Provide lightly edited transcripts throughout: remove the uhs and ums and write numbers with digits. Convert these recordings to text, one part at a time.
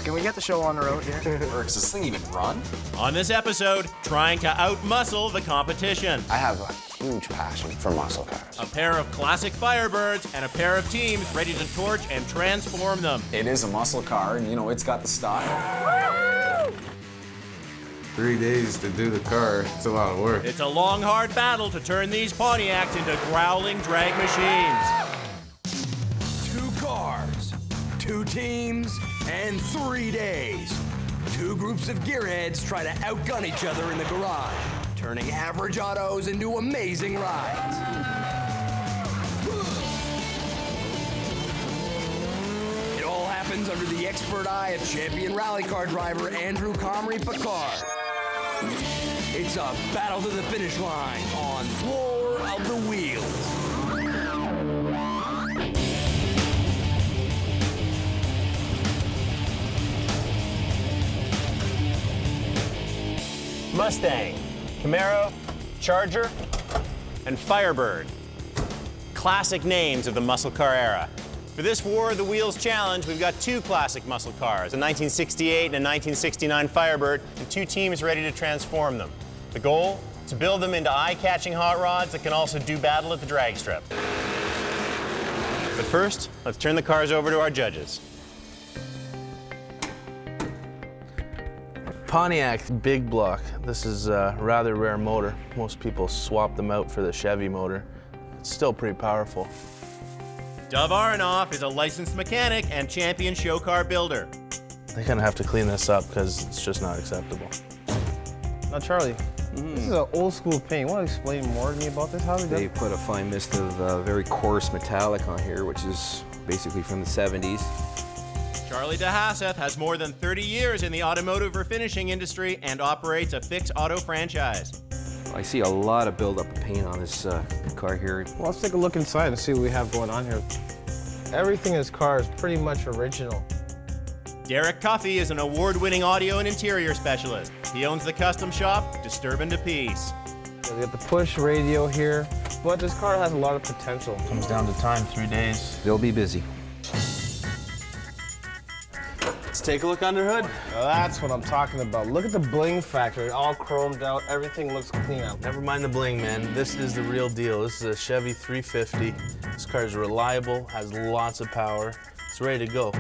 can we get the show on the road here? Does this thing even run? On this episode, trying to out-muscle the competition. I have a huge passion for muscle cars. A pair of classic Firebirds and a pair of teams ready to torch and transform them. It is a muscle car, and you know, it's got the style. 3 days to do the car, it's a lot of work. It's a long, hard battle to turn these Pontiacs into growling drag machines. 2 cars, 2 teams, and 3 days. 2 groups of gearheads try to outgun each other in the garage, turning average autos into amazing rides. It all happens under the expert eye of champion rally car driver Andrew Comrie Picard. It's a battle to the finish line on Floor of the Wheels. Mustang, Camaro, Charger, and Firebird. Classic names of the muscle car era. For this War of the Wheels challenge, we've got 2 classic muscle cars, a 1968 and a 1969 Firebird, and 2 teams ready to transform them. The goal? To build them into eye-catching hot rods that can also do battle at the drag strip. But first, let's turn the cars over to our judges. Pontiac big block. This is a rather rare motor. Most people swap them out for the Chevy motor. It's still pretty powerful. Dov Aronoff is a licensed mechanic and champion show car builder. They're gonna have to clean this up because it's just not acceptable. Now, Charlie, this is an old school paint. You want to explain more to me about this? How is They it? put a fine mist of very coarse metallic on here, which is basically from the 70s. Charlie DeHasseth has more than 30 years in the automotive refinishing industry and operates a Fix Auto franchise. I see a lot of buildup of paint on this car here. Well, let's take a look inside and see what we have going on here. Everything in this car is pretty much original. Derek Cuffey is an award-winning audio and interior specialist. He owns the custom shop, Disturbin' to Peace. So we got the push radio here, but this car has a lot of potential. Comes down to time, 3 days. They'll be busy. Let's take a look under hood. Now that's what I'm talking about. Look at the bling factor, all chromed out, everything looks clean out. Never mind the bling, man. This is the real deal. This is a Chevy 350. This car is reliable, has lots of power. It's ready to go.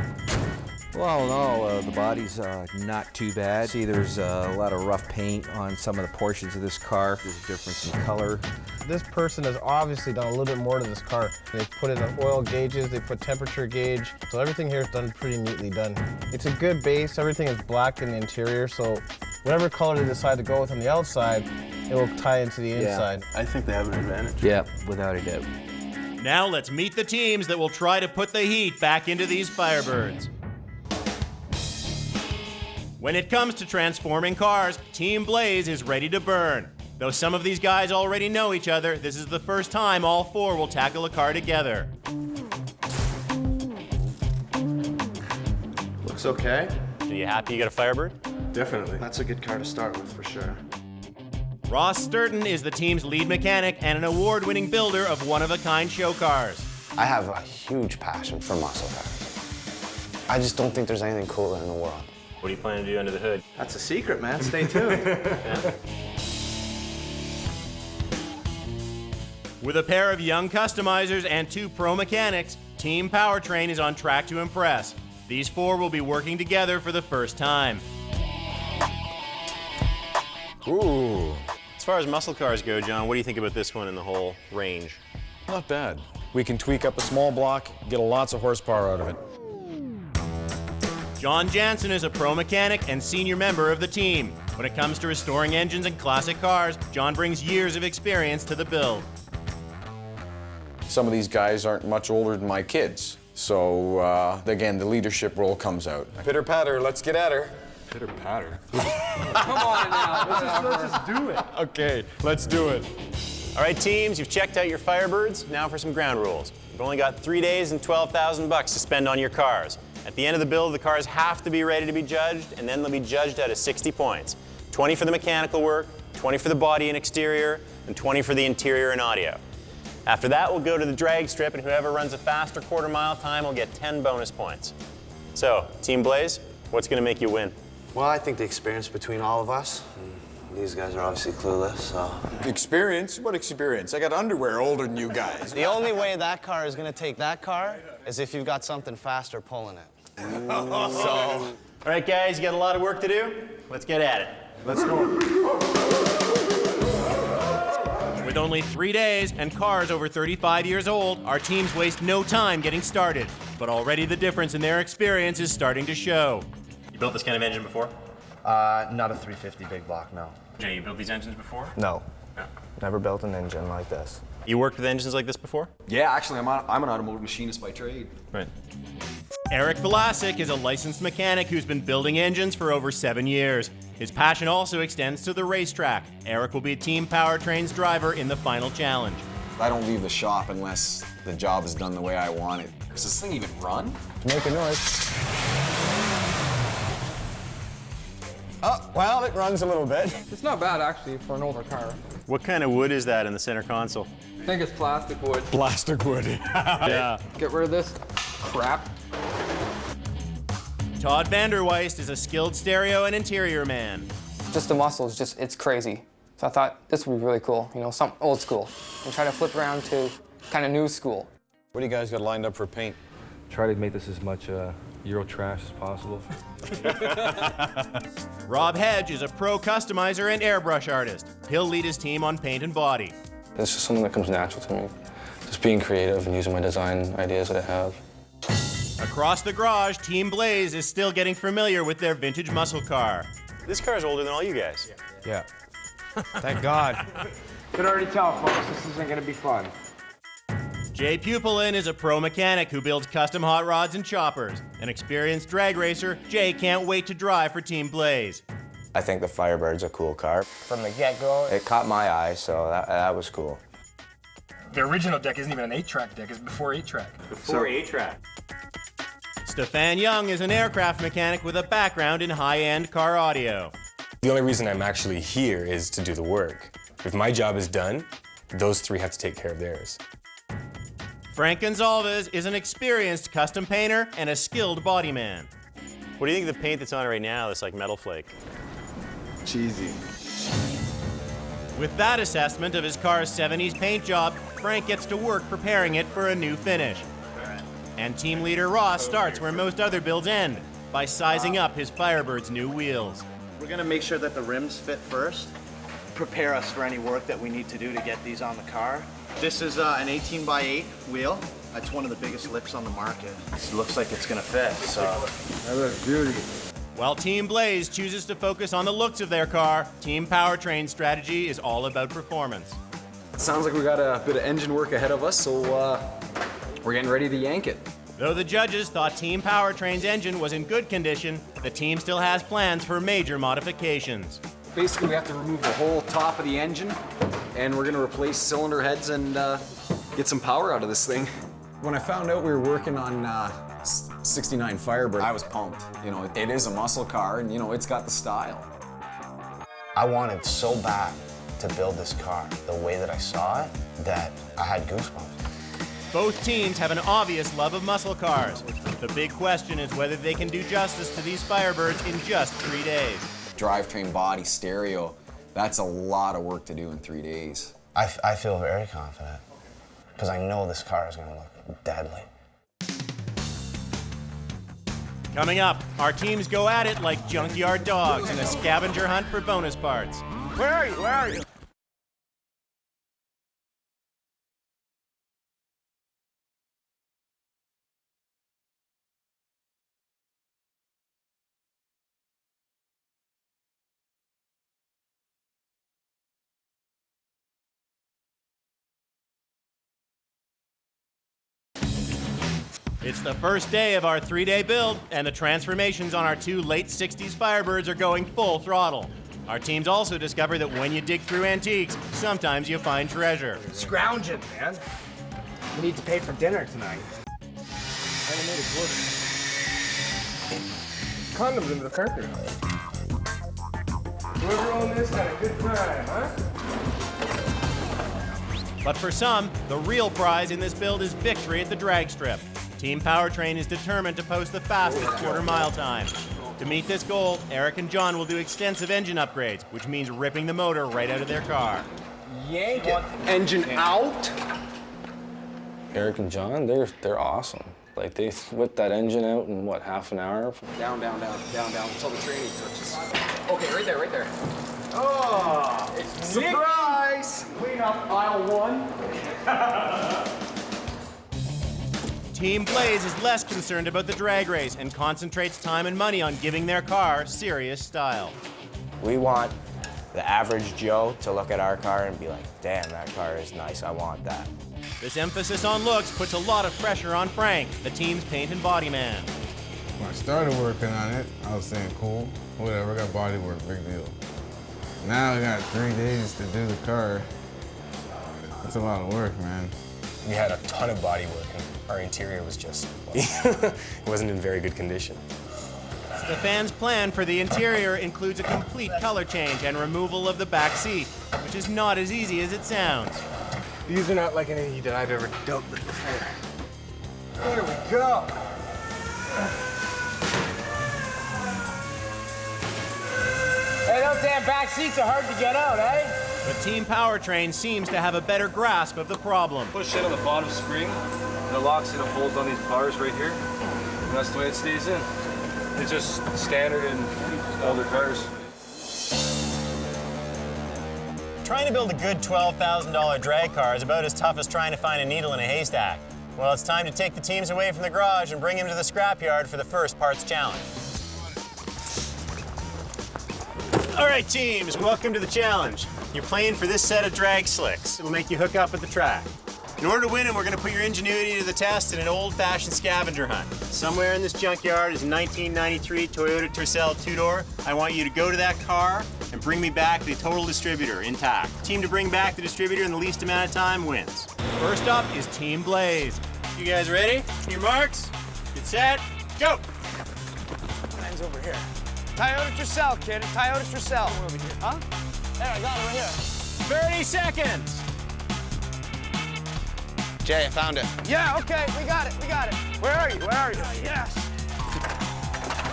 Well, no, the body's not too bad. See, there's a lot of rough paint on some of the portions of this car. There's a difference in color. This person has obviously done a little bit more to this car. They've put in oil gauges, they put temperature gauge, so everything here is done pretty neatly done. It's a good base, everything is black in the interior, so whatever color they decide to go with on the outside, it will tie into the inside. I think they have an advantage. Yeah, without a doubt. Now let's meet the teams that will try to put the heat back into these Firebirds. When it comes to transforming cars, Team Blaze is ready to burn. Though some of these guys already know each other, this is the first time all 4 will tackle a car together. Looks okay. Are you happy you got a Firebird? Definitely. That's a good car to start with, for sure. Ross Sturton is the team's lead mechanic and an award-winning builder of one-of-a-kind show cars. I have a huge passion for muscle cars. I just don't think there's anything cooler in the world. What do you plan to do under the hood? That's a secret, man. Stay tuned. With a pair of young customizers and 2 pro mechanics, Team PowerTrain is on track to impress. These 4 will be working together for the first time. Ooh, As far as muscle cars go, John, what do you think about this one in the whole range? Not bad. We can tweak up a small block, get lots of horsepower out of it. John Jansen is a pro mechanic and senior member of the team. When it comes to restoring engines and classic cars, John brings years of experience to the build. Some of these guys aren't much older than my kids. So, again, the leadership role comes out. Pitter patter, let's get at her. Pitter patter? Come on now, let's just do it. Okay, let's do it. All right, teams, you've checked out your Firebirds. Now for some ground rules. You've only got 3 days and $12,000 to spend on your cars. At the end of the build, the cars have to be ready to be judged, and then they'll be judged out of 60 points. 20 for the mechanical work, 20 for the body and exterior, and 20 for the interior and audio. After that, we'll go to the drag strip, and whoever runs a faster quarter-mile time will get 10 bonus points. So, Team Blaze, What's going to make you win? Well, I think the experience between all of us. These guys are obviously clueless, so. Experience? What experience? I got underwear older than you guys. The only way that car is gonna take that car is if you've got something faster pulling it. All right, guys, you got a lot of work to do. Let's get at it. Let's go. With only 3 days and cars over 35 years old, our teams waste no time getting started. But already the difference in their experience is starting to show. You built this kind of engine before? Not a 350 big block, no. Jay, you built these engines before? No. Never built an engine like this. You worked with engines like this before? Yeah, actually, I'm an automotive machinist by trade. Right. Eric Velasic is a licensed mechanic who's been building engines for over 7 years. His passion also extends to the racetrack. Eric will be Team PowerTrain's driver in the final challenge. I don't leave the shop unless the job is done the way I want it. Does this thing even run? Make a noise. Oh, well, it runs a little bit. It's not bad, actually, for an older car. What kind of wood is that in the center console? I think it's plastic wood. Plastic wood. Yeah. Get rid of this crap. Todd Vanderweist is a skilled stereo and interior man. Just the muscles, it's crazy. So I thought this would be really cool, you know, something old school. And try to flip around to kind of new school. What do you guys got lined up for paint? Try to make this as much Euro trash as possible. Rob Hedge is a pro customizer and airbrush artist. He'll lead his team on paint and body. It's just something that comes natural to me. Just being creative and using my design ideas that I have. Across the garage, Team Blaze is still getting familiar with their vintage muscle car. This car is older than all you guys. Yeah. Thank God. Could already tell, folks, this isn't gonna be fun. Jay Pupilin is a pro mechanic who builds custom hot rods and choppers. An experienced drag racer, Jay can't wait to drive for Team Blaze. I think the Firebird's a cool car. From the get-go, It caught my eye, so that was cool. The original deck isn't even an 8-track deck, it's before 8-track. Before 8-track. Stefan Young is an aircraft mechanic with a background in high-end car audio. The only reason I'm actually here is to do the work. If my job is done, those three have to take care of theirs. Frank Gonzalez is an experienced custom painter and a skilled body man. What do you think of the paint that's on it right now, this like metal flake? Cheesy. With that assessment of his car's 70s paint job, Frank gets to work preparing it for a new finish. And team leader Ross starts where most other builds end, by sizing up his Firebird's new wheels. we're gonna make sure that the rims fit first, prepare us for any work that we need to do to get these on the car. This is an 18x8 wheel. That's one of the biggest lips on the market. It looks like it's gonna fit, so. That looks beauty. While Team Blaze chooses to focus on the looks of their car, Team PowerTrain's strategy is all about performance. Sounds like we got a bit of engine work ahead of us, so we're getting ready to yank it. Though the judges thought Team PowerTrain's engine was in good condition, the team still has plans for major modifications. Basically, we have to remove the whole top of the engine, and we're gonna replace cylinder heads and get some power out of this thing. When I found out we were working on 69 Firebird, I was pumped. You know, it is a muscle car, and you know, it's got the style. I wanted so bad to build this car the way that I saw it that I had goosebumps. Both teams have an obvious love of muscle cars. The big question is whether they can do justice to these Firebirds in just 3 days. Drivetrain, body, stereo, that's a lot of work to do in 3 days. I feel very confident because I know this car is gonna look deadly. Coming up, our teams go at it like junkyard dogs in a scavenger hunt for bonus parts. Where are you? Where are you? It's the first day of our 3-day build, and the transformations on our 2 late 60s Firebirds are going full throttle. Our teams also discover that when you dig through antiques, sometimes you find treasure. Scrounging, man. We need to pay for dinner tonight. I made it work. Condoms into the carpet. Whoever owned this had a good time, huh? But for some, the real prize in this build is victory at the drag strip. Team PowerTrain is determined to post the fastest quarter-mile time. To meet this goal, Eric and John will do extensive engine upgrades, which means ripping the motor right out of their car. Yank it. Engine out. Eric and John, they're awesome. Like, they whipped that engine out in, what, half an hour? Down, down, down, down, down, until the training touches. Okay, right there, right there. Oh, it's surprise! Clean up aisle 1. Team Blaze is less concerned about the drag race and concentrates time and money on giving their car serious style. We want the average Joe to look at our car and be like, damn, that car is nice, I want that. This emphasis on looks puts a lot of pressure on Frank, the team's paint and body man. When I started working on it, I was saying, cool, whatever, got body work, big deal. Now I got 3 days to do the car. That's a lot of work, man. We had a ton of body work, and our interior was just, it wasn't in very good condition. Stefan's plan for the interior includes a complete color change and removal of the back seat, which is not as easy as it sounds. These are not like any that I've ever dealt with before. There we go. Hey, those damn back seats are hard to get out, eh? But Team PowerTrain seems to have a better grasp of the problem. Push it on the bottom spring, and it locks in and holds on these bars right here. And that's the way it stays in. It's just standard in older cars. Trying to build a good $12,000 drag car is about as tough as trying to find a needle in a haystack. Well, it's time to take the teams away from the garage and bring them to the scrapyard for the first parts challenge. All right, teams, welcome to the challenge. You're playing for this set of drag slicks. It'll make you hook up at the track. In order to win them, we're going to put your ingenuity to the test in an old-fashioned scavenger hunt. Somewhere in this junkyard is a 1993 Toyota Tercel two-door. I want you to go to that car and bring me back the total distributor intact. The team to bring back the distributor in the least amount of time wins. First up is Team Blaze. You guys ready? Your marks? Get set, go! Mine's over here. Toyota Tercel, kid. Toyota Tercel. Over here. Huh? There, I got it right here. 30 seconds! Jay, I found it. Yeah, okay, we got it, we got it. Where are you, where are you? Yes.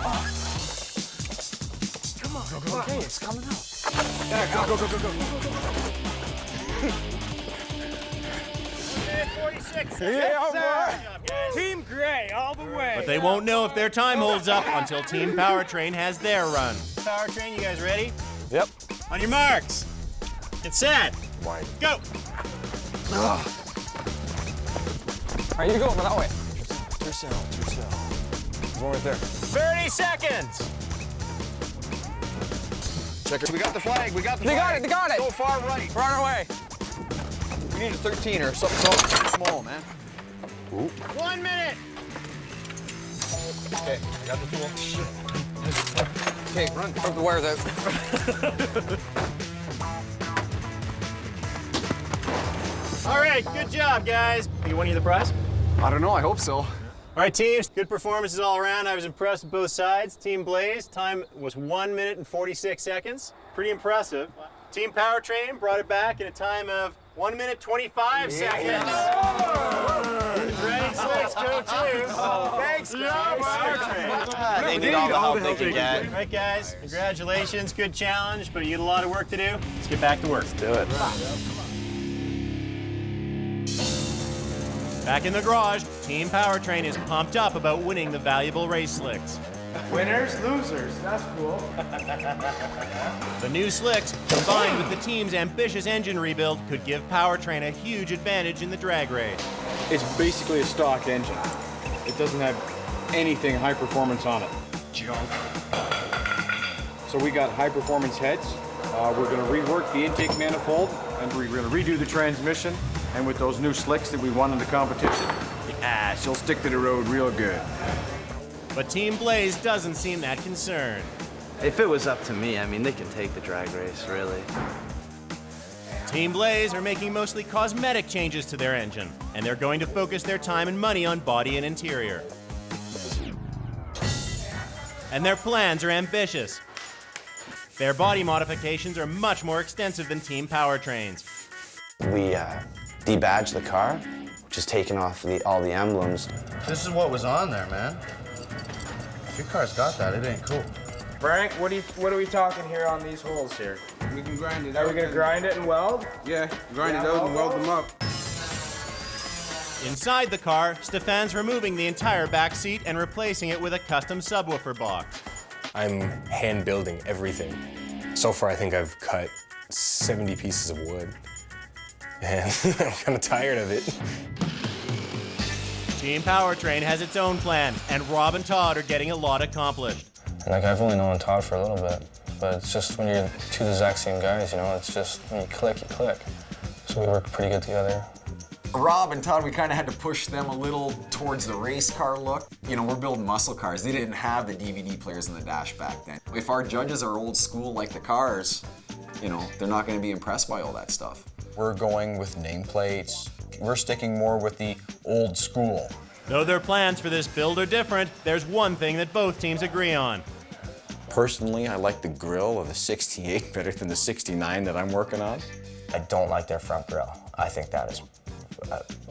Oh. Come on, go, okay, it's coming out. Yeah, go, go, go, go, go. 46. Yeah, all right. Team Gray, all the way. But they won't know if their time holds up until Team PowerTrain has their run. PowerTrain, you guys ready? Yep. On your marks. Get set. Wide. Go. Ugh. All right, you go that way. Tercel. There's one right there. 30 seconds. Check it. We got the flag. We got the flag. They got it. So far right. We're on our way. We need a 13 or something small, man. Ooh. 1 minute. Okay, I got the tool. Okay, run. Broke the wires out. All right, good job, guys. You won you the prize? I don't know, I hope so. All right, teams, good performances all around. I was impressed with both sides. Team Blaze, time was 1 minute and 46 seconds. Pretty impressive. Team PowerTrain brought it back in a time of 1 minute 25 seconds. Drag slicks go too. Thanks, PowerTrain. They need all the help they can get. All right, guys, congratulations. Good challenge, but you get a lot of work to do. Let's get back to work. Let's do it. Back in the garage, Team PowerTrain is pumped up about winning the valuable race slicks. Winners, losers. That's cool. The new slicks, combined with the team's ambitious engine rebuild, could give PowerTrain a huge advantage in the drag race. It's basically a stock engine. It doesn't have anything high performance on it. Junk. So we got high performance heads. We're going to rework the intake manifold, and we're going to redo the transmission. And with those new slicks that we won in the competition, yeah, she'll stick to the road real good. But Team Blaze doesn't seem that concerned. If it was up to me, I mean, they can take the drag race, really. Team Blaze are making mostly cosmetic changes to their engine, and they're going to focus their time and money on body and interior. And their plans are ambitious. Their body modifications are much more extensive than Team PowerTrain's. We debadged the car, just taking off all the emblems. This is what was on there, man. Your car's got that. It ain't cool. Frank, what are we talking here on these holes here? We can grind it Are out. we gonna grind it and weld? Yeah, grind it out and weld them up. Inside the car, Stefan's removing the entire back seat and replacing it with a custom subwoofer box. I'm hand building everything. So far, I think I've cut 70 pieces of wood. And I'm kind of tired of it. Team PowerTrain has its own plan, and Rob and Todd are getting a lot accomplished. Like, I've only known Todd for a little bit, but it's just when you're two exact same guys, you know, it's just when you click, you click. So we work pretty good together. Rob and Todd, we kind of had to push them a little towards the race car look. You know, we're building muscle cars. They didn't have the DVD players in the dash back then. If our judges are old school like the cars, you know, they're not going to be impressed by all that stuff. We're going with nameplates. We're sticking more with the old school. Though their plans for this build are different, there's one thing that both teams agree on. Personally, I like the grille of the 68 better than the 69 that I'm working on. I don't like their front grille. I think that is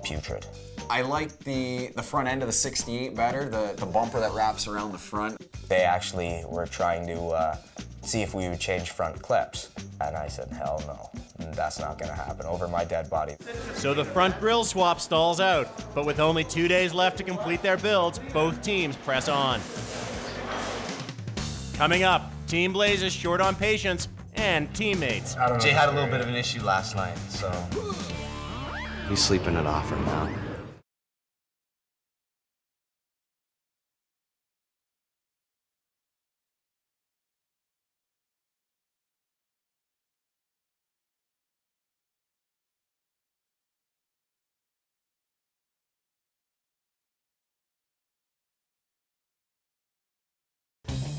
putrid. I like the front end of the 68 better, the bumper that wraps around the front. They actually were trying to see if we would change front clips. And I said, hell no, that's not gonna happen over my dead body. So the front grille swap stalls out, but with only 2 days left to complete their builds, both teams press on. Coming up, Team Blaze is short on patience and teammates. Jay had a little bit of an issue last night, so he's sleeping it off right now.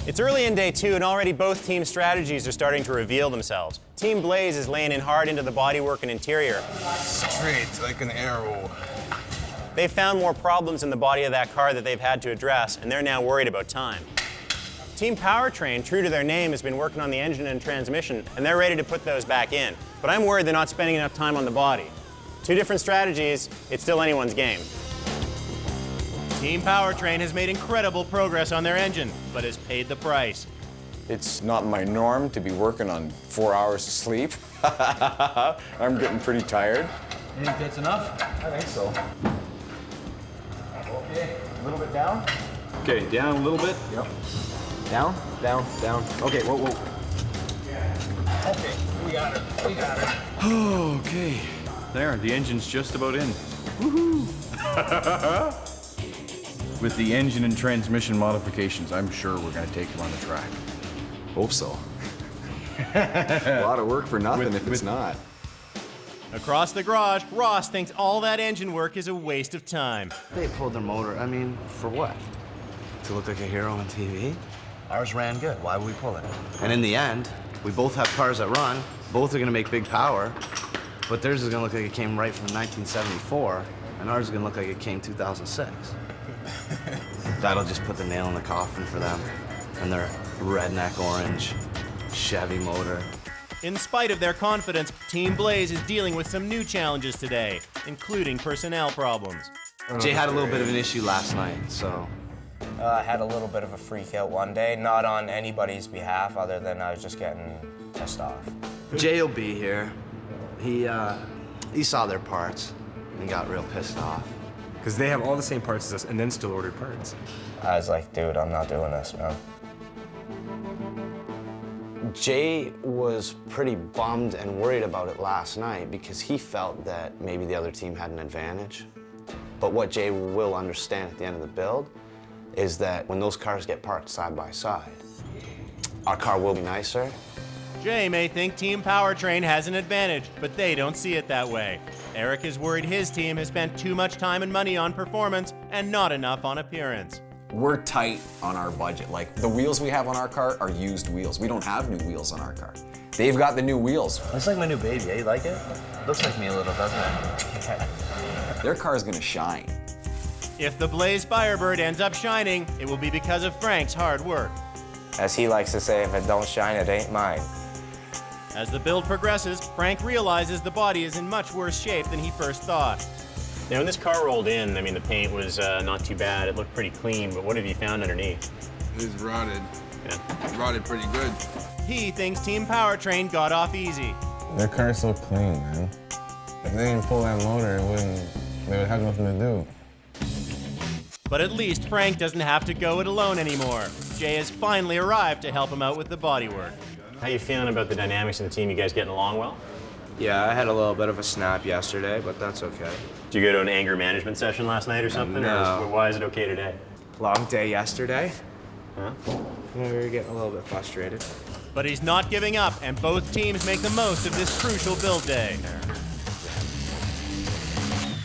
It's early in day 2, and already both team strategies are starting to reveal themselves. Team Blaze is laying in hard into the bodywork and interior. Straight, like an arrow. They've found more problems in the body of that car that they've had to address, and they're now worried about time. Team PowerTrain, true to their name, has been working on the engine and transmission, and they're ready to put those back in. But I'm worried they're not spending enough time on the body. Two different strategies, it's still anyone's game. Team PowerTrain has made incredible progress on their engine, but has paid the price. It's not my norm to be working on 4 hours of sleep. I'm getting pretty tired. You think that's enough? I think so. Okay, a little bit down. Okay, down a little bit. Yep. Down, down, down. Okay, whoa, whoa. Okay, we got it. We got it. Okay, there, the engine's just about in. Woohoo! With the engine and transmission modifications, I'm sure we're gonna take them on the track. Hope so. A lot of work for nothing if it's not. Across the garage, Ross thinks all that engine work is a waste of time. They pulled their motor, I mean, for what? To look like a hero on TV? Ours ran good, why would we pull it? And in the end, we both have cars that run, both are gonna make big power, but theirs is gonna look like it came right from 1974, and ours is gonna look like it came 2006. That'll just put the nail in the coffin for them and their redneck orange Chevy motor. In spite of their confidence, Team Blaze is dealing with some new challenges today, including personnel problems. Jay had a little bit of an issue last night, so. I had a little bit of a freak out one day, not on anybody's behalf other than I was just getting pissed off. Jay will be here. He saw their parts and got real pissed off. Because they have all the same parts as us and then still ordered parts. I was like, dude, I'm not doing this, man. Jay was pretty bummed and worried about it last night because he felt that maybe the other team had an advantage. But what Jay will understand at the end of the build is that when those cars get parked side by side, our car will be nicer. Jay may think Team PowerTrain has an advantage, but they don't see it that way. Eric is worried his team has spent too much time and money on performance and not enough on appearance. We're tight on our budget. Like, the wheels we have on our car are used wheels. We don't have new wheels on our car. They've got the new wheels. It's like my new baby, eh? You like it? Looks like me a little, doesn't it? Their car's gonna shine. If the Blaze Firebird ends up shining, it will be because of Frank's hard work. As he likes to say, if it don't shine, it ain't mine. As the build progresses, Frank realizes the body is in much worse shape than he first thought. Now, when this car rolled in, I mean, the paint was not too bad. It looked pretty clean, but what have you found underneath? It's rotted. Yeah. Rotted pretty good. He thinks Team PowerTrain got off easy. Their car's so clean, man. If they didn't pull that motor, they would have nothing to do. But at least Frank doesn't have to go it alone anymore. Jay has finally arrived to help him out with the bodywork. How you feeling about the dynamics of the team? You guys getting along well? Yeah, I had a little bit of a snap yesterday, but that's okay. Did you go to an anger management session last night or something? No. Or why is it okay today? Long day yesterday. Huh? We were getting a little bit frustrated. But he's not giving up, and both teams make the most of this crucial build day.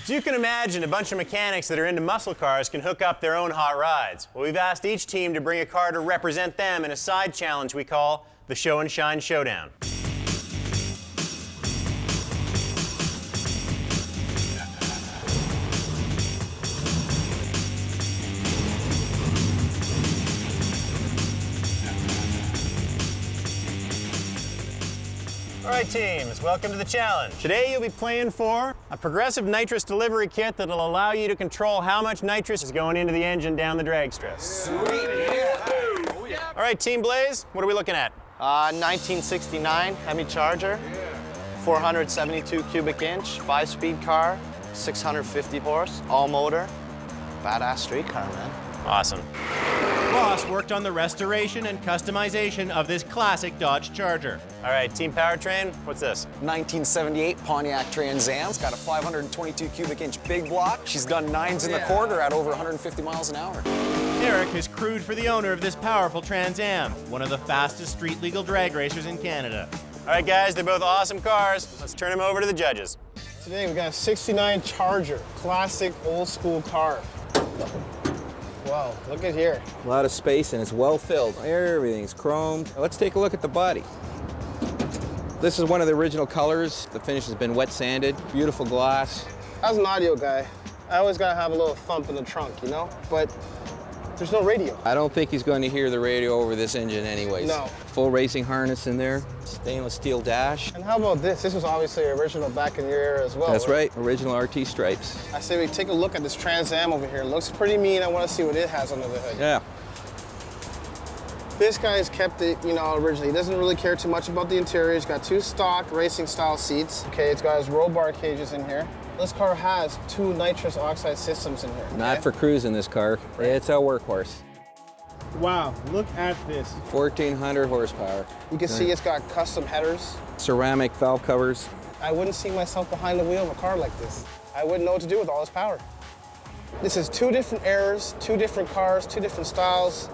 So you can imagine a bunch of mechanics that are into muscle cars can hook up their own hot rides. Well, we've asked each team to bring a car to represent them in a side challenge we call the Show and Shine Showdown. All right, teams, welcome to the challenge. Today you'll be playing for a progressive nitrous delivery kit that'll allow you to control how much nitrous is going into the engine down the drag strip. Sweet. Yeah. All right, Team Blaze, what are we looking at? 1969 Hemi Charger, 472 cubic inch, 5-speed car, 650 horse, all motor. Badass street car, man. Awesome. Ross worked on the restoration and customization of this classic Dodge Charger. All right, Team PowerTrain, what's this? 1978 Pontiac Trans Am. It's got a 522 cubic inch big block. She's done 9s in the quarter at over 150 miles an hour. Eric has crewed for the owner of this powerful Trans Am, one of the fastest street legal drag racers in Canada. All right, guys, they're both awesome cars. Let's turn them over to the judges. Today we got a 69 Charger, classic old school car. Wow, look at here. A lot of space and it's well filled. Everything's chromed. Let's take a look at the body. This is one of the original colors. The finish has been wet sanded, beautiful gloss. As an audio guy, I always gotta have a little thump in the trunk, you know? But there's no radio. I don't think he's going to hear the radio over this engine anyways. No. Full racing harness in there, stainless steel dash. And how about this? This was obviously original back in your era as well. That's right, original RT stripes. I say we take a look at this Trans Am over here. It looks pretty mean. I want to see what it has under the hood. Yeah. This guy's kept it, you know, originally. He doesn't really care too much about the interior. He's got 2 stock racing style seats. Okay, it's got his roll bar cages in here. This car has 2 nitrous oxide systems in here. Okay? Not for cruising this car. It's a workhorse. Wow, look at this. 1,400 horsepower. You can see it's got custom headers. Ceramic valve covers. I wouldn't see myself behind the wheel of a car like this. I wouldn't know what to do with all this power. This is 2 different eras, 2 different cars, 2 different styles.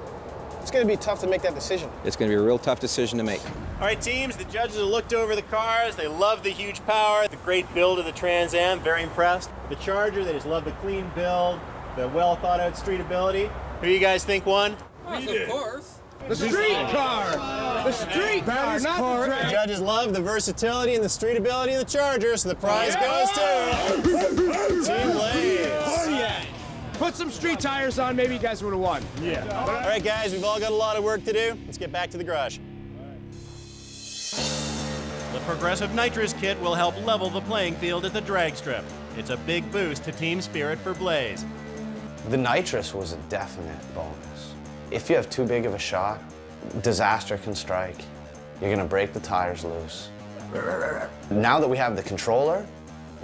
It's gonna be tough to make that decision. It's gonna be a real tough decision to make. All right, teams, the judges have looked over the cars. They love the huge power, the great build of the Trans Am, very impressed. The Charger, they just love the clean build, the well thought out streetability. Who do you guys think won? Of course. The street car! The street car, not the drag. The judges love the versatility and the streetability of the Charger, so the prize goes to Team Blaze. Oh, yeah. Put some street tires on, maybe you guys would have won. Yeah. All right, guys, we've all got a lot of work to do. Let's get back to the garage. The progressive nitrous kit will help level the playing field at the drag strip. It's a big boost to team spirit for Blaze. The nitrous was a definite bonus. If you have too big of a shock, disaster can strike. You're gonna break the tires loose. Now that we have the controller,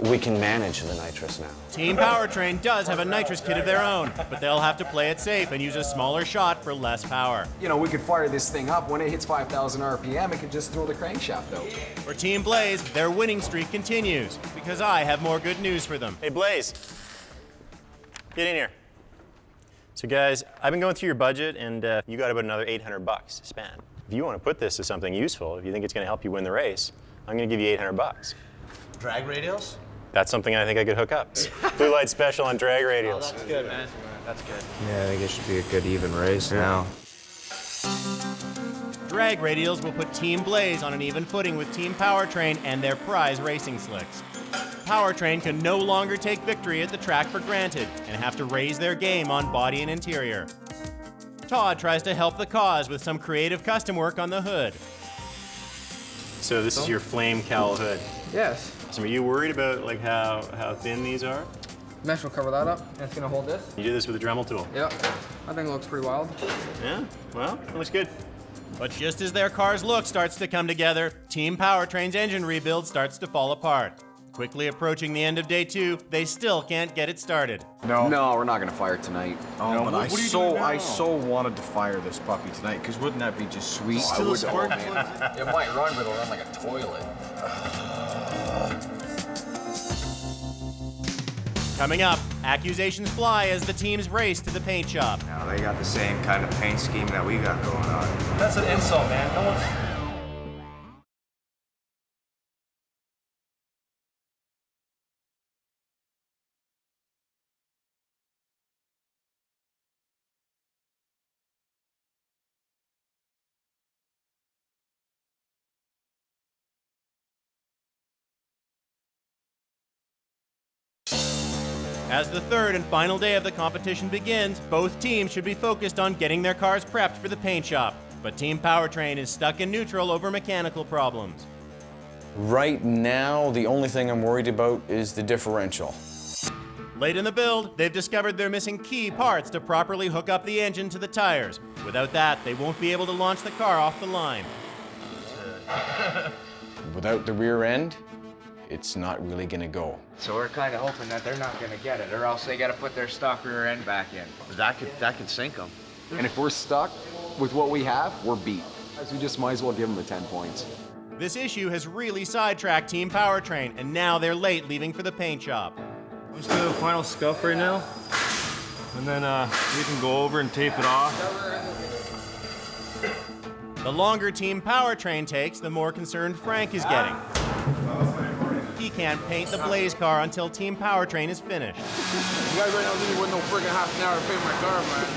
we can manage the nitrous now. Team PowerTrain does have a nitrous kit of their own, but they'll have to play it safe and use a smaller shot for less power. You know, we could fire this thing up. When it hits 5,000 RPM, it could just throw the crankshaft out. For Team Blaze, their winning streak continues, because I have more good news for them. Hey, Blaze, get in here. So guys, I've been going through your budget, and you got about another 800 bucks to spend. If you want to put this to something useful, if you think it's going to help you win the race, I'm going to give you 800 bucks. Drag radials? That's something I think I could hook up. Blue light special on drag radials. Oh, that's good, man. That's good. Yeah, I think it should be a good even race now. Drag radials will put Team Blaze on an even footing with Team PowerTrain and their prize racing slicks. PowerTrain can no longer take victory at the track for granted and have to raise their game on body and interior. Todd tries to help the cause with some creative custom work on the hood. So this is your flame cowl hood. Yes. So are you worried about like how thin these are? Mesh will cover that up, and it's gonna hold this. You do this with a Dremel tool? Yep. I think it looks pretty wild. Yeah, well, it looks good. But just as their car's look starts to come together, Team PowerTrain's engine rebuild starts to fall apart. Quickly approaching the end of day 2, they still can't get it started. No, we're not gonna fire tonight. Oh, no, but what I are you so doing now? I so wanted to fire this puppy tonight, because wouldn't that be just sweet? I would. Oh, man. It might run, but it'll run like a toilet. Coming up, accusations fly as the teams race to the paint shop. Now they got the same kind of paint scheme that we got going on. That's an insult, man. No one. As the third and final day of the competition begins, both teams should be focused on getting their cars prepped for the paint shop. But Team PowerTrain is stuck in neutral over mechanical problems. Right now, the only thing I'm worried about is the differential. Late in the build, they've discovered they're missing key parts to properly hook up the engine to the tires. Without that, they won't be able to launch the car off the line. Without the rear end, it's not really gonna go. So we're kind of hoping that they're not going to get it, or else they got to put their stock rear end back in. That could sink them. And if we're stuck with what we have, we're beat. So we just might as well give them the 10 points. This issue has really sidetracked Team PowerTrain, and now they're late leaving for the paint shop. I'm just doing a final scuff right now, and then we can go over and tape it off. The longer Team PowerTrain takes, the more concerned Frank is getting. He can't paint the Blaze car until Team PowerTrain is finished. You guys right now didn't wait no friggin' half an hour to paint my car, man.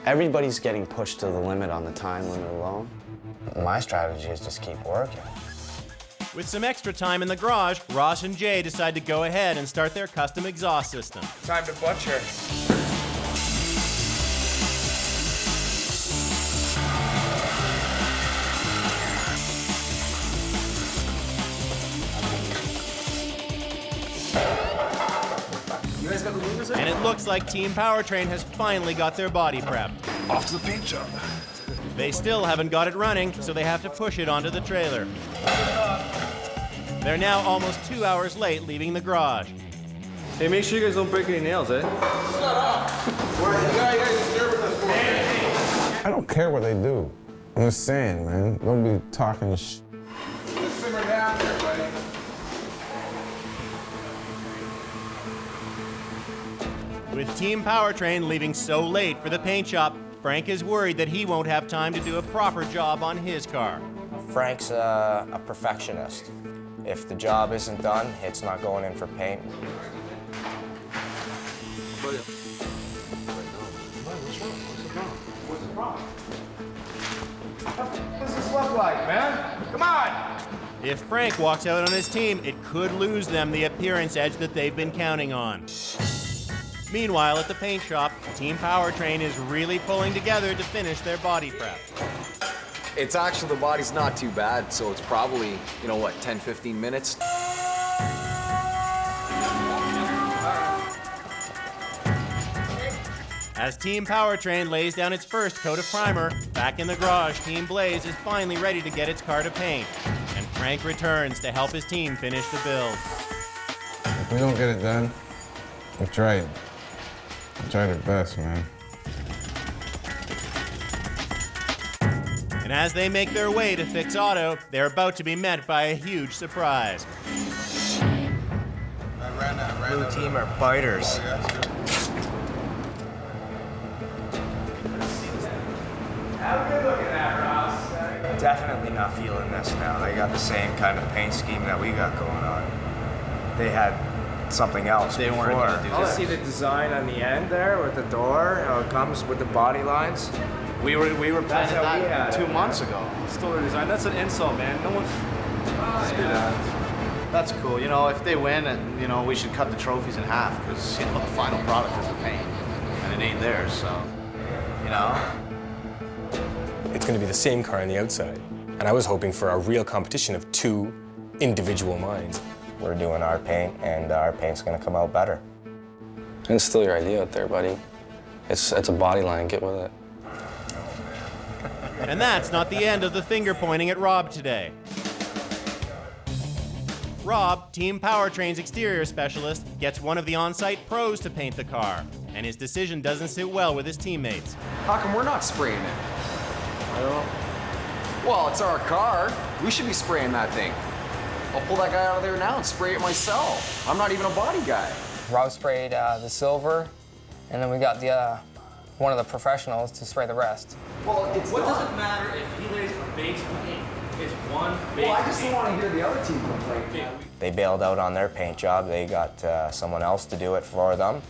Everybody's getting pushed to the limit on the time limit alone. My strategy is just keep working. With some extra time in the garage, Ross and Jay decide to go ahead and start their custom exhaust system. Time to butcher. And it looks like Team PowerTrain has finally got their body prepped. Off to the paint shop. They still haven't got it running, so they have to push it onto the trailer. They're now almost 2 hours late leaving the garage. Hey, make sure you guys don't break any nails, eh? I don't care what they do. I'm just saying, man. Don't be talking sh. Just simmer down there, buddy. With Team PowerTrain leaving so late for the paint shop, Frank is worried that he won't have time to do a proper job on his car. Frank's a perfectionist. If the job isn't done, it's not going in for paint. What does this look like, man? Come on! If Frank walks out on his team, it could lose them the appearance edge that they've been counting on. Meanwhile, at the paint shop, Team PowerTrain is really pulling together to finish their body prep. It's actually, the body's not too bad, so it's probably, 10, 15 minutes. As Team PowerTrain lays down its first coat of primer, back in the garage, Team Blaze is finally ready to get its car to paint. And Frank returns to help his team finish the build. If we don't get it done, we tried. We tried our best, man. And as they make their way to fix Auto, they're about to be met by a huge surprise. Blue team are biters. Definitely not feeling this now. They got the same kind of paint scheme that we got going on. They had something else They before. weren't gonna do Did you that. see the design on the end there with the door? How it comes with the body lines? We were That's planning how we that had 2 months ago. Still their design. That's an insult, man. No one. That's cool. If they win, and we should cut the trophies in half because the final product is the paint, and it ain't theirs. So, It's going to be the same car on the outside. And I was hoping for a real competition of two individual minds. We're doing our paint, and our paint's gonna come out better. It's still your idea out there, buddy. It's a body line, get with it. And that's not the end of the finger pointing at Rob today. Rob, Team PowerTrain's exterior specialist, gets one of the on-site pros to paint the car, and his decision doesn't sit well with his teammates. How come we're not spraying it? I don't know. Well, it's our car. We should be spraying that thing. I'll pull that guy out of there now and spray it myself. I'm not even a body guy. Rob sprayed the silver, and then we got the one of the professionals to spray the rest. Well, what does it matter if he lays a base paint? It's one base Well, I just don't paint. want to hear the other team complain. They bailed out on their paint job. They got someone else to do it for them.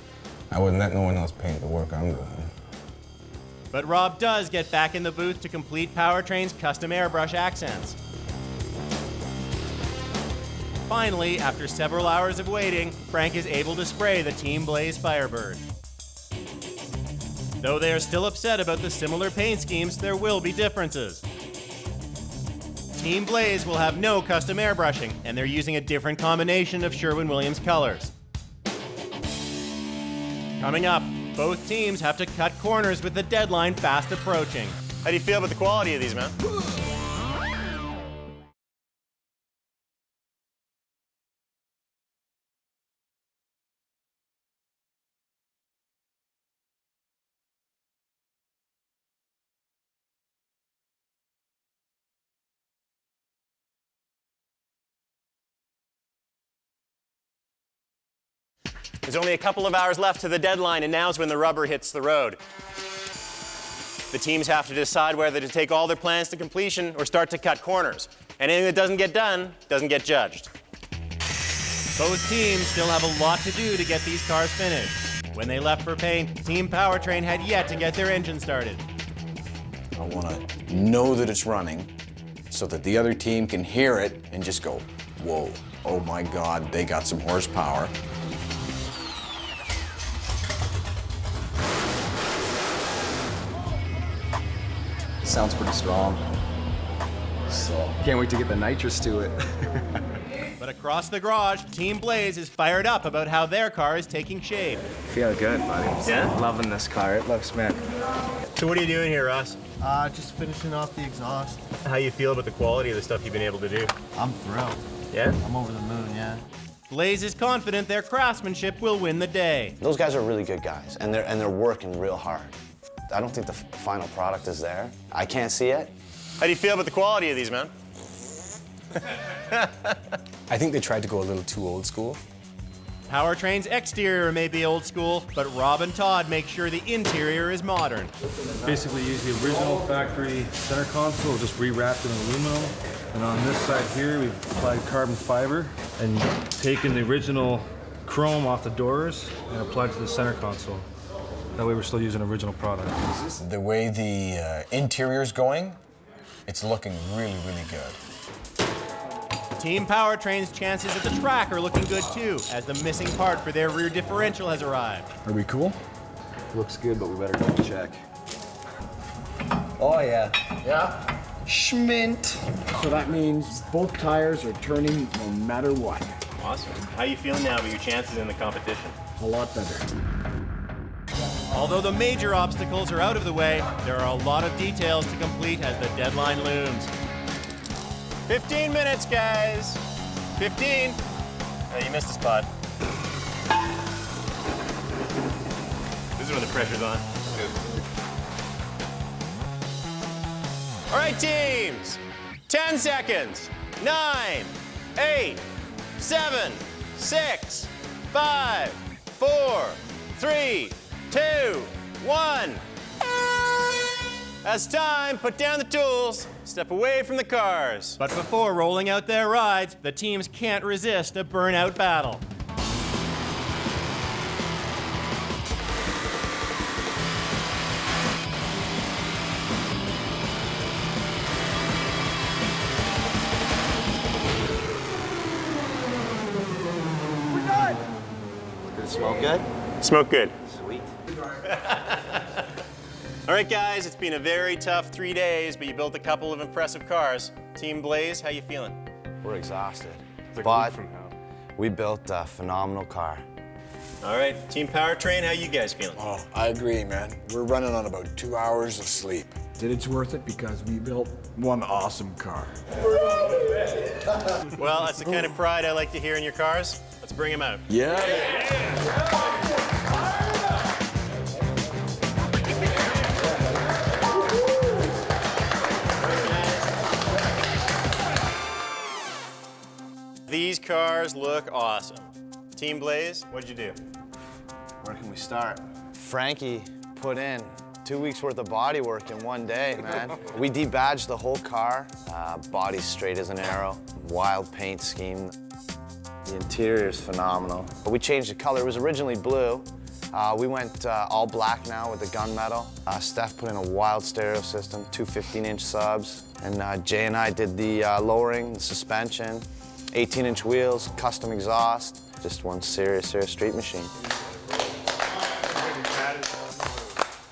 I wouldn't let no one else paint the work I'm doing. But Rob does get back in the booth to complete PowerTrain's custom airbrush accents. Finally, after several hours of waiting, Frank is able to spray the Team Blaze Firebird. Though they are still upset about the similar paint schemes, there will be differences. Team Blaze will have no custom airbrushing, and they're using a different combination of Sherwin-Williams colors. Coming up, both teams have to cut corners with the deadline fast approaching. How do you feel about the quality of these, man? There's only a couple of hours left to the deadline, and now's when the rubber hits the road. The teams have to decide whether to take all their plans to completion or start to cut corners. Anything that doesn't get done doesn't get judged. Both teams still have a lot to do to get these cars finished. When they left for paint, Team PowerTrain had yet to get their engine started. I want to know that it's running so that the other team can hear it and just go, whoa, oh my God, they got some horsepower. Sounds pretty strong. So, can't wait to get the nitrous to it. But across the garage, Team Blaze is fired up about how their car is taking shape. Feel good, buddy. Yeah? Loving this car. It looks mint. So what are you doing here, Ross? Just finishing off the exhaust. How you feel about the quality of the stuff you've been able to do? I'm thrilled. Yeah? I'm over the moon, yeah. Blaze is confident their craftsmanship will win the day. Those guys are really good guys, and they're working real hard. I don't think the final product is there. I can't see it. How do you feel about the quality of these, man? I think they tried to go a little too old school. PowerTrain's exterior may be old school, but Rob and Todd make sure the interior is modern. Basically use the original factory center console, just rewrapped in aluminum. And on this side here, we've applied carbon fiber and taken the original chrome off the doors and applied to the center console. That way we're still using original product. The way the interior's going, it's looking really, really good. Team PowerTrain's chances at the track are looking good too, as the missing part for their rear differential has arrived. Are we cool? Looks good, but we better double check. Oh, yeah. Yeah? Schmint. So that means both tires are turning no matter what. Awesome. How are you feeling now about your chances in the competition? A lot better. Although the major obstacles are out of the way, there are a lot of details to complete as the deadline looms. 15 minutes, guys. 15. Oh, you missed a spot. This is when the pressure's on. All right, teams. 10 seconds. 9, 8, 7, 6, 5, 4, 3, 2, 1. That's time. Put down the tools. Step away from the cars. But before rolling out their rides, the teams can't resist a burnout battle. We're done. Did it smell good? Smoke good. Sweet. All right, guys, it's been a very tough 3 days, but you built a couple of impressive cars. Team Blaze, how you feeling? We're exhausted. Like But from hell. we built a phenomenal car. All right, Team PowerTrain, how you guys feeling? Oh, I agree, man. We're running on about 2 hours of sleep. That it's worth it because we built one awesome car. Well, that's the kind of pride I like to hear in your cars. Let's bring them out. Yeah. These cars look awesome. Team Blaze, what'd you do? Where can we start? Frankie put in 2 weeks worth of body work in one day, man. We debadged the whole car. Body's straight as an arrow. Wild paint scheme. The interior is phenomenal. We changed the color. It was originally blue. We went all black now with the gunmetal. Steph put in a wild stereo system, 2 15-inch subs. And Jay and I did the lowering, the suspension, 18-inch wheels, custom exhaust. Just one serious street machine.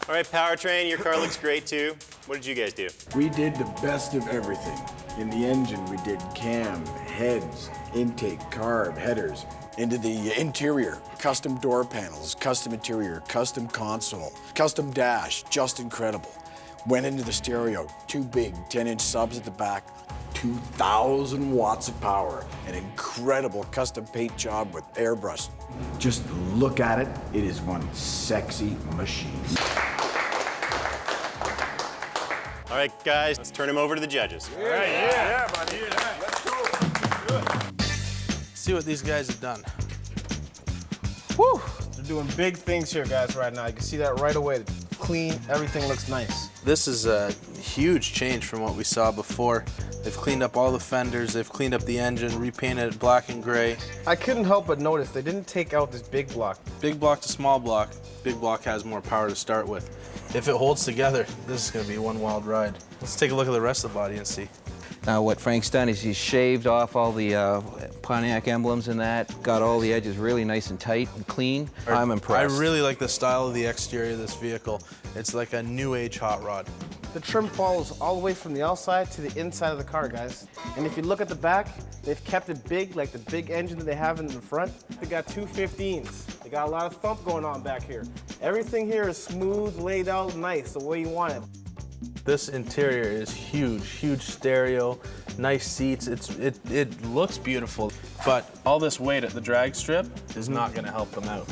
All right, PowerTrain, your car looks great too. What did you guys do? We did the best of everything. In the engine, we did cam, heads, intake, carb, headers. Into the interior, custom door panels, custom interior, custom console, custom dash, just incredible. Went into the stereo, 2 big 10-inch subs at the back, 2,000 watts of power, an incredible custom paint job with airbrush. Just look at it. It is one sexy machine. All right, guys, let's turn him over to the judges. All right, yeah, buddy. Let's go. See what these guys have done. Whew! They're doing big things here, guys, right now. You can see that right away. Clean, everything looks nice. This is a huge change from what we saw before. They've cleaned up all the fenders, they've cleaned up the engine, repainted it black and gray. I couldn't help but notice they didn't take out this big block. Big block to small block, big block has more power to start with. If it holds together, this is gonna be one wild ride. Let's take a look at the rest of the body and see. Now what Frank's done is he's shaved off all the Pontiac emblems and that, got all the edges really nice and tight and clean. I'm impressed. I really like the style of the exterior of this vehicle. It's like a new age hot rod. The trim follows all the way from the outside to the inside of the car, guys. And if you look at the back, they've kept it big, like the big engine that they have in the front. They got 2 15s. They got a lot of thump going on back here. Everything here is smooth, laid out, nice, the way you want it. This interior is huge, huge stereo, nice seats. It looks beautiful, but all this weight at the drag strip is not gonna help them out.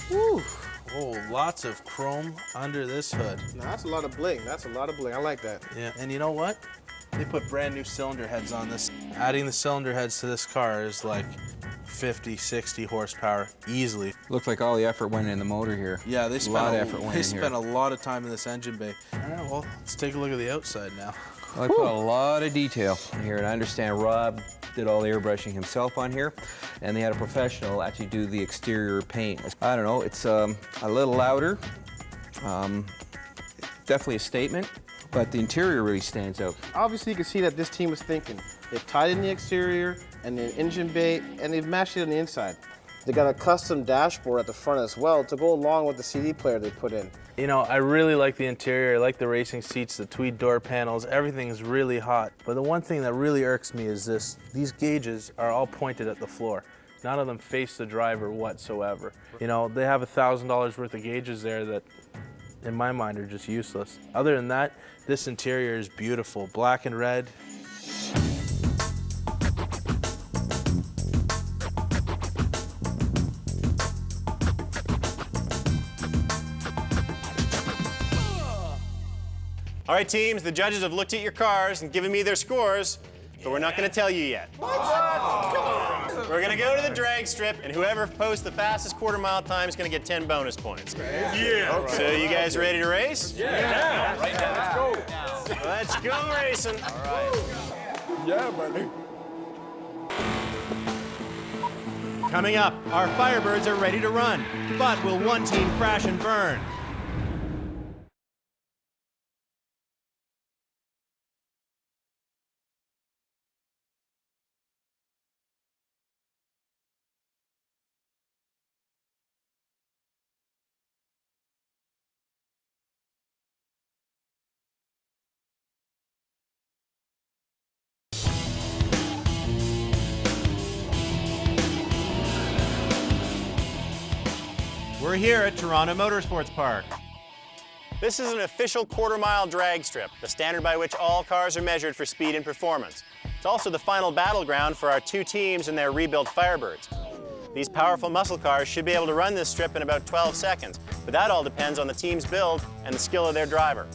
Woo. Oh, lots of chrome under this hood. Now, that's a lot of bling. That's a lot of bling. I like that. Yeah, and you know what? They put brand new cylinder heads on this. Adding the cylinder heads to this car is like 50, 60 horsepower easily. Looks like all the effort went in the motor here. Yeah, they spent They spent a lot of time in this engine bay. All right, well, let's take a look at the outside now. I put a lot of detail in here, and I understand Rob did all the airbrushing himself on here, and they had a professional actually do the exterior paint. I don't know, it's a little louder, definitely a statement, but the interior really stands out. Obviously, you can see that this team was thinking. They've tied in the exterior and the engine bay, and they've matched it on the inside. They got a custom dashboard at the front as well to go along with the CD player they put in. You know, I really like the interior. I like the racing seats, the tweed door panels. Everything's really hot. But the one thing that really irks me is this. These gauges are all pointed at the floor. None of them face the driver whatsoever. You know, they have $1,000 worth of gauges there that, in my mind, are just useless. Other than that, this interior is beautiful. Black and red. All right, teams, the judges have looked at your cars and given me their scores, but we're not going to tell you yet. What? Come on. We're going to go to the drag strip, and whoever posts the fastest quarter-mile time is going to get 10 bonus points. Yeah. Okay. So you guys ready to race? Yeah. Right now. Let's go. Let's go racing. All right. Yeah, buddy. Coming up, our Firebirds are ready to run, but will one team crash and burn? We're here at Toronto Motorsports Park. This is an official quarter-mile drag strip, the standard by which all cars are measured for speed and performance. It's also the final battleground for our two teams and their rebuilt Firebirds. These powerful muscle cars should be able to run this strip in about 12 seconds, but that all depends on the team's build and the skill of their driver.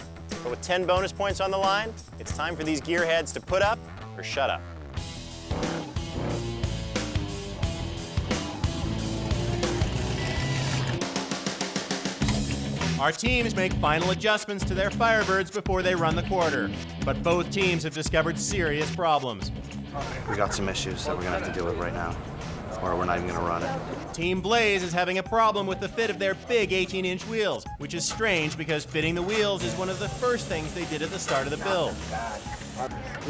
But with 10 bonus points on the line, it's time for these gearheads to put up or shut up. Our teams make final adjustments to their Firebirds before they run the quarter, but both teams have discovered serious problems. We got some issues that we're gonna have to deal with right now, or we're not even gonna run it. Team Blaze is having a problem with the fit of their big 18-inch wheels, which is strange because fitting the wheels is one of the first things they did at the start of the build.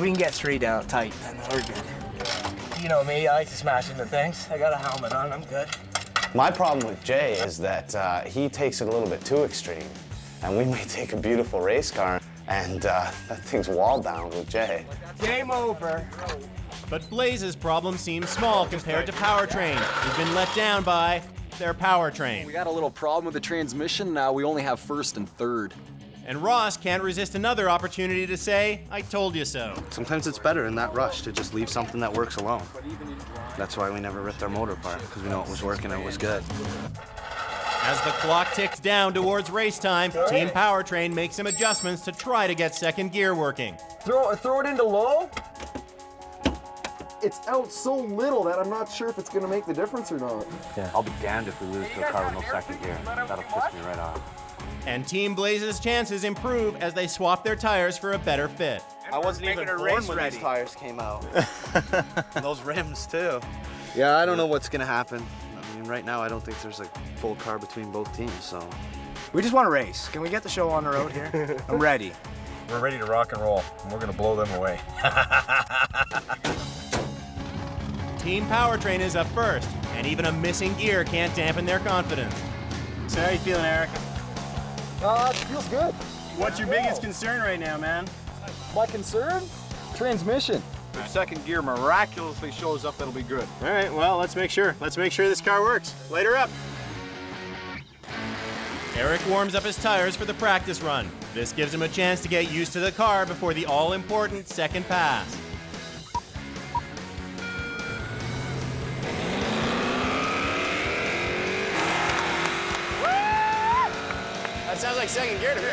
We can get 3 down tight, and we're good. You know me, I like to smash into things. I got a helmet on, I'm good. My problem with Jay is that he takes it a little bit too extreme. And we may take a beautiful race car and that thing's wall bound with Jay. Game over. But Blaze's problem seems small compared to PowerTrain, who've been let down by their PowerTrain. We got a little problem with the transmission. Now we only have first and third. And Ross can't resist another opportunity to say, I told you so. Sometimes it's better in that rush to just leave something that works alone. That's why we never ripped our motor apart, because we know it was working and it was good. As the clock ticks down towards race time, Team PowerTrain makes some adjustments to try to get second gear working. Throw it into low? It's out so little that I'm not sure if it's going to make the difference or not. Yeah. I'll be damned if we lose to a car with no second gear. That'll piss me right off. And Team Blaze's chances improve as they swap their tires for a better fit. I wasn't even born when these tires came out. Those rims too. Yeah, I don't know what's gonna happen. I mean, right now I don't think there's a full car between both teams, so. We just want to race. Can we get the show on the road here? I'm ready. We're ready to rock and roll, and we're gonna blow them away. Team PowerTrain is up first, and even a missing gear can't dampen their confidence. So how are you feeling, Eric? It feels good. What's your biggest concern right now, man? My concern? Transmission. If second gear miraculously shows up, that'll be good. All right, well, let's make sure. Let's make sure this car works. Later up. Eric warms up his tires for the practice run. This gives him a chance to get used to the car before the all-important second pass. That sounds like second gear to me.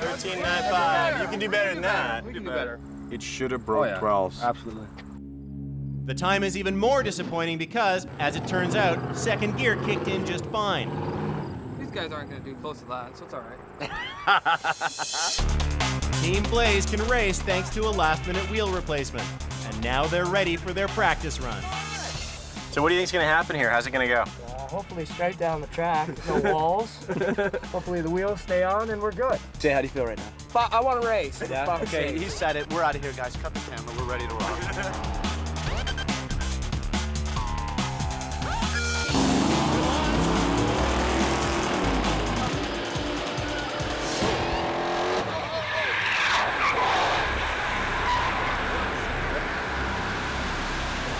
13.95. You can do better than that. We can do better. It should have broke 12s. Absolutely. The time is even more disappointing because, as it turns out, second gear kicked in just fine. These guys aren't going to do close to that, so it's all right. Team Blaze can race thanks to a last-minute wheel replacement, and now they're ready for their practice run. So what do you think's going to happen here? How's it going to go? Hopefully straight down the track, no walls. Hopefully the wheels stay on and we're good. Jay, how do you feel right now? But I want to race. Yeah? Okay, he said it. We're out of here, guys. Cut the camera. We're ready to rock.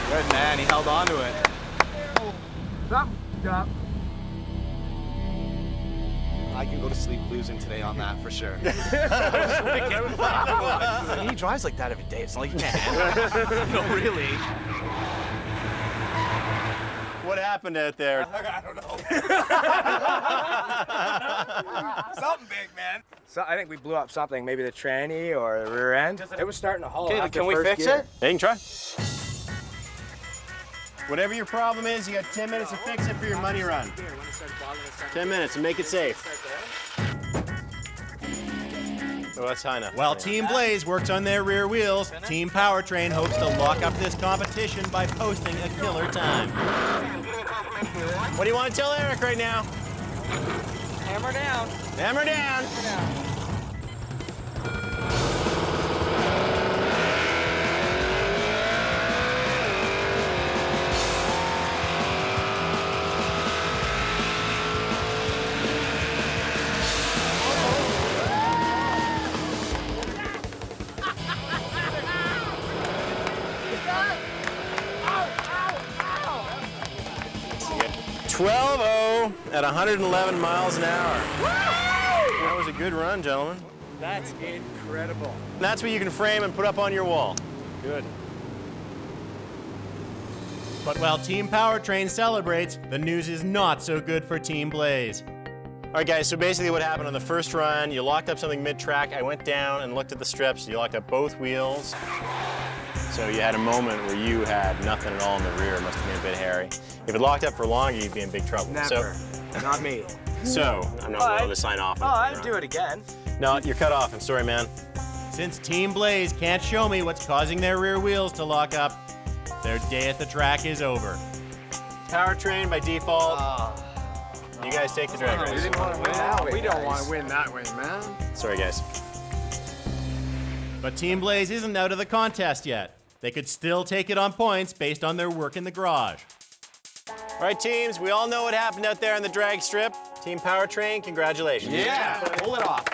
Good man, he held on to it. Stop. Stop. I can go to sleep losing today on that for sure. He drives like that every day. It's not like he can't handle it. No, really. What happened out there? I don't know. Something big, man. So I think we blew up something, maybe the tranny or the rear end. It was starting to haul. Okay, can we fix it? Yeah, you can try. Whatever your problem is, you got 10 minutes to fix it for your money run. 10 minutes and make it safe. Oh, that's high enough. While Team Blaze works on their rear wheels, Team PowerTrain hopes to lock up this competition by posting a killer time. What do you want to tell Eric right now? Hammer down. Hammer down. Hammer down. 12-0 at 111 miles an hour. That was a good run, gentlemen. That's incredible. And that's what you can frame and put up on your wall. Good. But while Team PowerTrain celebrates, the news is not so good for Team Blaze. All right, guys, so basically what happened on the first run, you locked up something mid-track. I went down and looked at the strips. You locked up both wheels. So you had a moment where you had nothing at all in the rear. It must have been a bit hairy. If it locked up for longer, you'd be in big trouble. Never. So, Not me. So, I'm not willing to sign off. Oh, I'd do it again. No, you're cut off. I'm sorry, man. Since Team Blaze can't show me what's causing their rear wheels to lock up, their day at the track is over. PowerTrain by default. You guys take the drag race. We didn't want to win that way. We don't want to win that way, man. Sorry, guys. But Team Blaze isn't out of the contest yet. They could still take it on points based on their work in the garage. All right, teams, we all know what happened out there on the drag strip. Team PowerTrain, congratulations. Yeah, pull it off.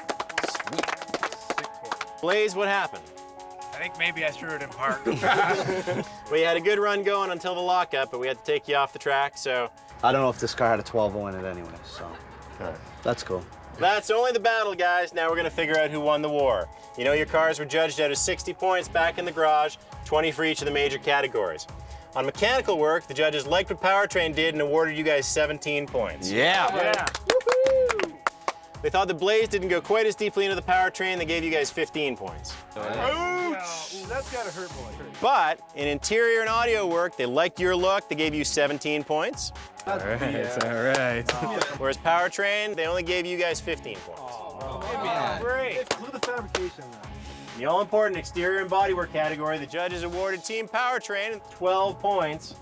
Sweet. Blaze, what happened? I think maybe I threw it in park. We had a good run going until the lockup, but we had to take you off the track, so. I don't know if this car had a 12-0 in it anyway, so that's cool. That's only the battle, guys. Now we're gonna figure out who won the war. You know your cars were judged out of 60 points back in the garage, 20 for each of the major categories. On mechanical work, the judges liked what PowerTrain did and awarded you guys 17 points. Yeah. Woohoo! They thought the Blaze didn't go quite as deeply into the PowerTrain. They gave you guys 15 points. Ouch! That's gotta hurt, boy. But in interior and audio work, they liked your look. They gave you 17 points. All right. Whereas PowerTrain, they only gave you guys 15 points. Great. Include the fabrication then. The all-important exterior and bodywork category, the judges awarded Team PowerTrain 12 points.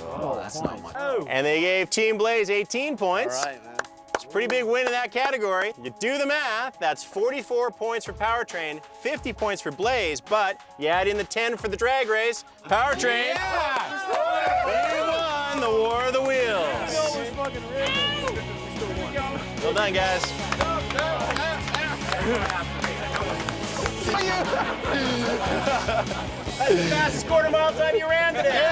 Oh, that's not much. And they gave Team Blaze 18 points. All right, man. It's a pretty big win in that category. You do the math, that's 44 points for PowerTrain, 50 points for Blaze, but you add in the 10 for the drag race, PowerTrain, you won the War of the Wheels. Well done, guys. That's the fastest quarter mile time you ran today.